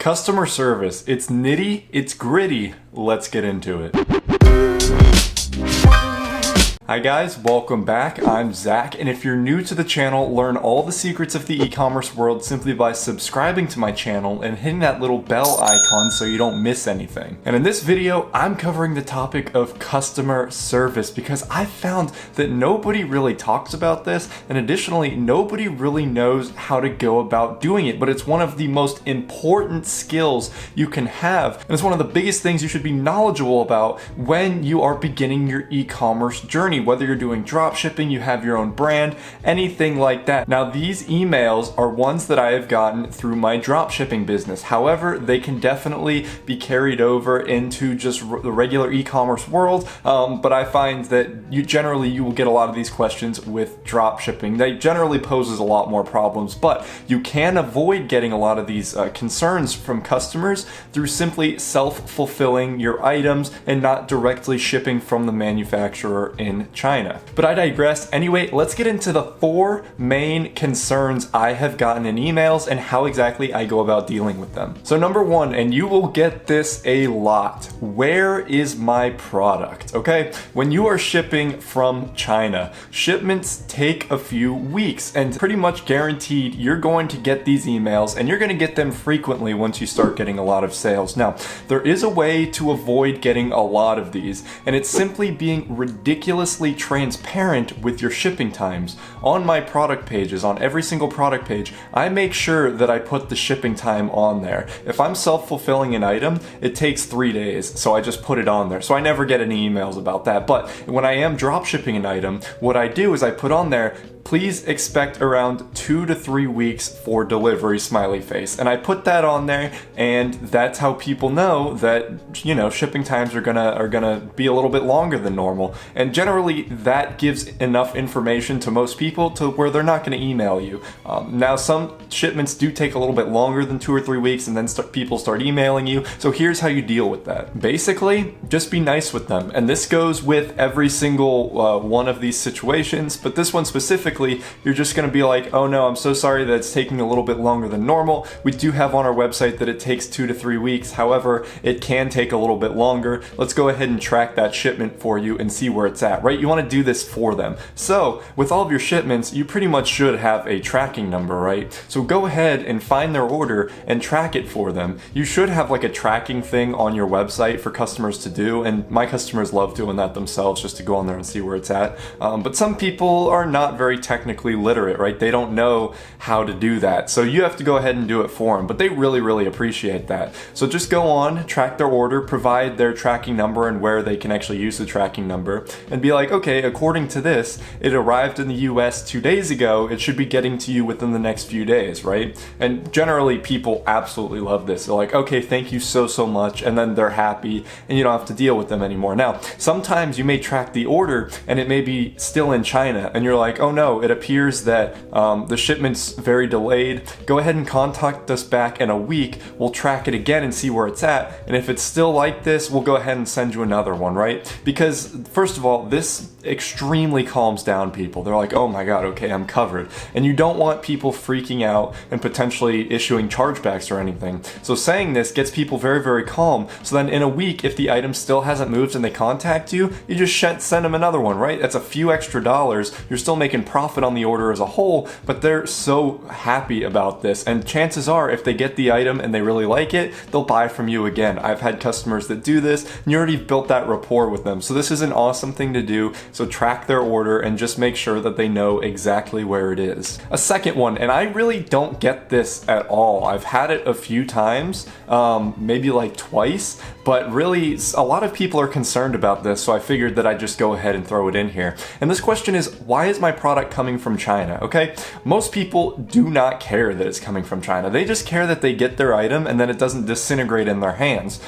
Customer service. It's nitty, it's gritty. Let's get into it. Hi guys, welcome back. I'm Zach, and if you're new to the channel, learn all the secrets of the e-commerce world simply by subscribing to my channel and hitting that little bell icon so you don't miss anything. And in this video, I'm covering the topic of customer service because I found that nobody really talks about this, and additionally, nobody really knows how to go about doing it, but it's one of the most important skills you can have, and it's one of the biggest things you should be knowledgeable about when you are beginning your e-commerce journey. Whether you're doing drop shipping, you have your own brand, anything like that. Now, these emails are ones that I have gotten through my drop shipping business. However, they can definitely be carried over into just the regular e-commerce world, but I find that you will get a lot of these questions with drop shipping. They generally poses a lot more problems, but you can avoid getting a lot of these concerns from customers through simply self-fulfilling your items and not directly shipping from the manufacturer in China. But I digress. Anyway, let's get into the 4 main concerns I have gotten in emails and how exactly I go about dealing with them. So number 1, and you will get this a lot, where is my product? Okay, when you are shipping from China, shipments take a few weeks, and pretty much guaranteed you're going to get these emails, and you're going to get them frequently once you start getting a lot of sales. Now, there is a way to avoid getting a lot of these, and it's simply being ridiculously transparent with your shipping times. On my product pages, on every single product page, I make sure that I put the shipping time on there. If I'm self-fulfilling an item, it takes 3 days, so I just put it on there. So I never get any emails about that. But when I am drop shipping an item, what I do is I put on there, please expect around 2 to 3 weeks for delivery, smiley face. And I put that on there, and that's how people know that, you know, shipping times are gonna be a little bit longer than normal. And generally, that gives enough information to most people to where they're not gonna email you. Now, some shipments do take a little bit longer than 2 or 3 weeks, and then people start emailing you. So here's how you deal with that. Basically, just be nice with them. And this goes with every single one of these situations, but this one specifically, you're just going to be like, oh no, I'm so sorry that it's taking a little bit longer than normal. We do have on our website that it takes 2 to 3 weeks. However, it can take a little bit longer. Let's go ahead and track that shipment for you and see where it's at, right? You want to do this for them. So with all of your shipments, you pretty much should have a tracking number, right? So go ahead and find their order and track it for them. You should have like a tracking thing on your website for customers to do, and my customers love doing that themselves just to go on there and see where it's at. But some people are not very technically literate, right? They don't know how to do that. So you have to go ahead and do it for them, but they really appreciate that. So just go on, track their order, provide their tracking number and where they can actually use the tracking number, and be like, okay, according to this, it arrived in the US 2 days ago. It should be getting to you within the next few days, right? And generally people absolutely love this. They're like, okay, thank you so much, and then they're happy and you don't have to deal with them anymore. Now, sometimes you may track the order and it may be still in China and you're like, oh no, it appears that the shipment's very delayed. Go ahead and contact us back in a week. We'll track it again and see where it's at. And if it's still like this, we'll go ahead and send you another one, right? Because first of all, this extremely calms down people. They're like, oh my god, okay, I'm covered. And you don't want people freaking out and potentially issuing chargebacks or anything. So saying this gets people very calm. So then in a week, if the item still hasn't moved and they contact you, you just send them another one, right? That's a few extra dollars. You're still making profit on the order as a whole, but they're so happy about this. And chances are, if they get the item and they really like it, they'll buy from you again. I've had customers that do this, and you already built that rapport with them. So this is an awesome thing to do. So track their order and just make sure that they know exactly where it is. A second one, and I really don't get this at all. I've had it a few times, maybe like twice, but really a lot of people are concerned about this, so I figured that I'd just go ahead and throw it in here. And this question is, why is my product coming from China? Okay, most people do not care that it's coming from China. They just care that they get their item and then it doesn't disintegrate in their hands.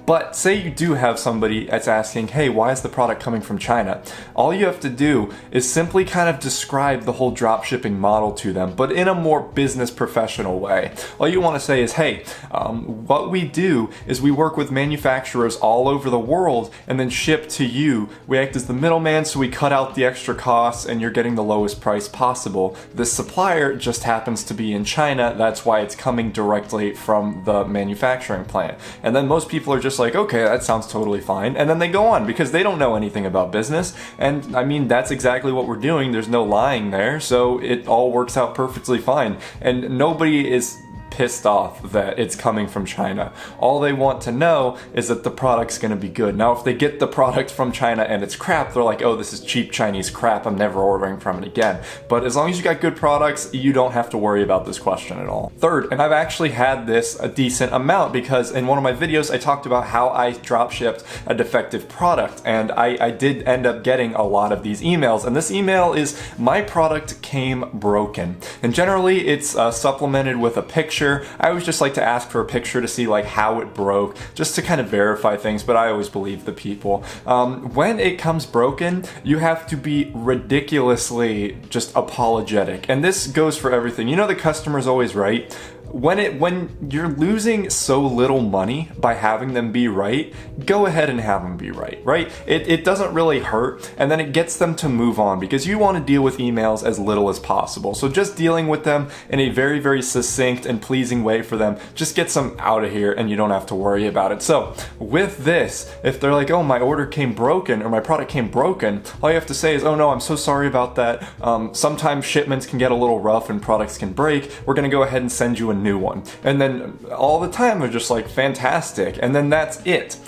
But say you do have somebody that's asking, hey, why is the product coming from China? all you have to do is simply kind of describe the whole drop shipping model to them, but in a more business professional way. All you want to say is, hey, what we do is we work with manufacturers all over the world and then ship to you. We act as the middleman, so we cut out the extra costs and you're getting the lowest price possible. This supplier just happens to be in China, that's why it's coming directly from the manufacturing plant. And then most people are just like, okay, that sounds totally fine, and then they go on because they don't know anything about business. And I mean, that's exactly what we're doing. There's no lying there, so it all works out perfectly fine. And nobody is pissed off that it's coming from China. All they want to know is that the product's going to be good. Now, if they get the product from China and it's crap, they're like, oh, this is cheap Chinese crap, I'm never ordering from it again. But as long as you got good products, you don't have to worry about this question at all. Third, and I've actually had this a decent amount, because in one of my videos I talked about how I drop shipped a defective product, and I did end up getting a lot of these emails. And this email is, my product came broken. And generally it's supplemented with a picture. I always just like to ask for a picture to see like how it broke, just to kind of verify things, but I always believe the people. When it comes broken, you have to be ridiculously just apologetic. And this goes for everything. You know, the customer's always right. When you're losing so little money by having them be right, go ahead and have them be right? It doesn't really hurt, and then it gets them to move on, because you want to deal with emails as little as possible. So just dealing with them in a very, very succinct and pleasing way for them just gets them out of here, and you don't have to worry about it. So with this, if they're like, oh, my order came broken, or my product came broken, all you have to say is, oh no, I'm so sorry about that. Sometimes shipments can get a little rough and products can break. We're going to go ahead and send you a new one. And then all the time they're just like, fantastic, and then that's it.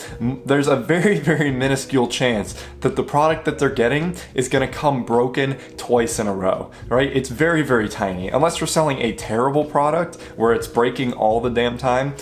There's a very, very minuscule chance that the product that they're getting is going to come broken twice in a row, right? It's very, very tiny. Unless you're selling a terrible product where it's breaking all the damn time,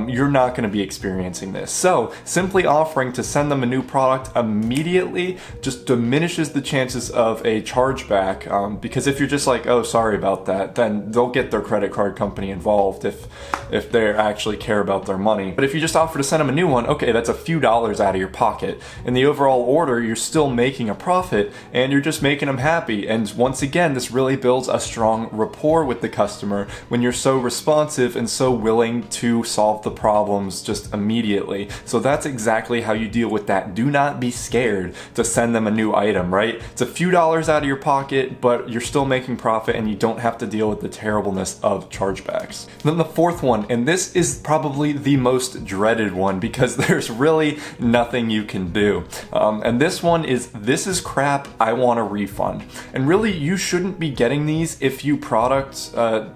you're not going to be experiencing this. So simply offering to send them a new product immediately just diminishes the chances of a chargeback, because if you're just like, oh, sorry about that, then they'll get their credit card company involved if they actually care about their money. But if you just offer to send them a new one, okay, that's a few dollars out of your pocket. In the overall order, you're still making a profit, and you're just making them happy. And once again, this really builds a strong rapport with the customer when you're so responsive and so willing to solve the problems just immediately. So that's exactly how you deal with that. Do not be scared to send them a new item, right? It's a few dollars out of your pocket, but you're still making profit, and you don't have to deal with the terribleness of chargebacks. Then the fourth one, and this is probably the most dreaded one, because there's really nothing you can do. And this one is, this is crap, I want a refund. And really, you shouldn't be getting these if you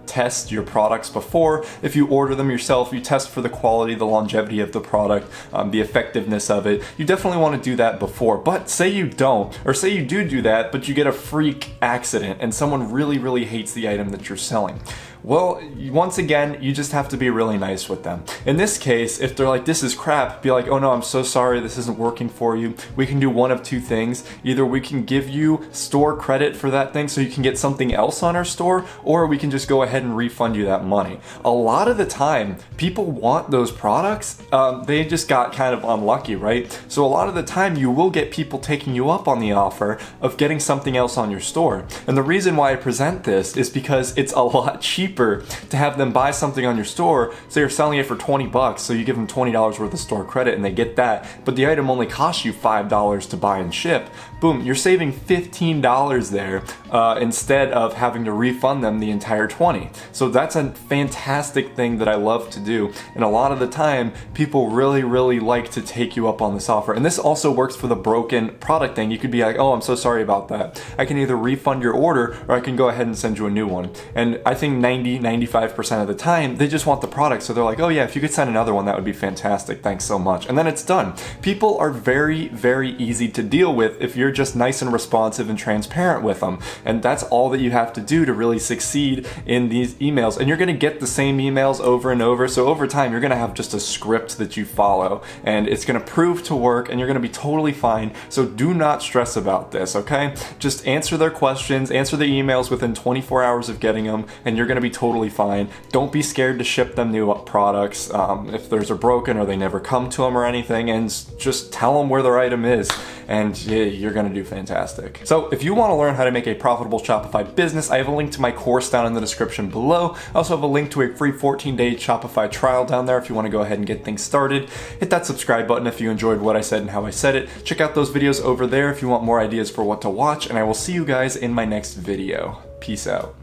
test your products before. If you order them yourself, you test for the quality, the longevity of the product, the effectiveness of it. You definitely want to do that before. But say you don't, or say you do that, but you get a freak accident and someone really, really hates the item that you're selling. Well, once again, you just have to be really nice with them. In this case, if they're like, this is crap, be like, oh no, I'm so sorry, this isn't working for you. We can do one of two things. Either we can give you store credit for that thing so you can get something else on our store, or we can just go ahead and refund you that money. A lot of the time, people want those products. They just got kind of unlucky, right? So a lot of the time, you will get people taking you up on the offer of getting something else on your store. And the reason why I present this is because it's a lot cheaper to have them buy something on your store. Say you're selling it for 20 bucks, so you give them $20 worth of store credit and they get that, but the item only costs you $5 to buy and ship. Boom, you're saving $15 there instead of having to refund them the entire 20. So that's a fantastic thing that I love to do, and a lot of the time people really, really like to take you up on this offer. And this also works for the broken product thing. You could be like, oh, I'm so sorry about that. I can either refund your order or I can go ahead and send you a new one. And I think 95% of the time, they just want the product. So they're like, oh yeah, if you could send another one, that would be fantastic. Thanks so much. And then it's done. People are very, very easy to deal with if you're just nice and responsive and transparent with them. And that's all that you have to do to really succeed in these emails. And you're gonna get the same emails over and over. So over time, you're gonna have just a script that you follow, and it's gonna prove to work, and you're gonna be totally fine. So do not stress about this, okay? Just answer their questions, answer the emails within 24 hours of getting them, and you're gonna be totally fine. Don't be scared to ship them new products if theirs are broken or they never come to them or anything, and just tell them where their item is, and yeah, you're gonna do fantastic. So if you wanna learn how to make a profitable Shopify business, I have a link to my course down in the description below. I also have a link to a free 14-day Shopify trial down there if you wanna go ahead and get things started. Hit that subscribe button if you enjoyed what I said and how I said it. Check out those videos over there if you want more ideas for what to watch, and I will see you guys in my next video. Peace out.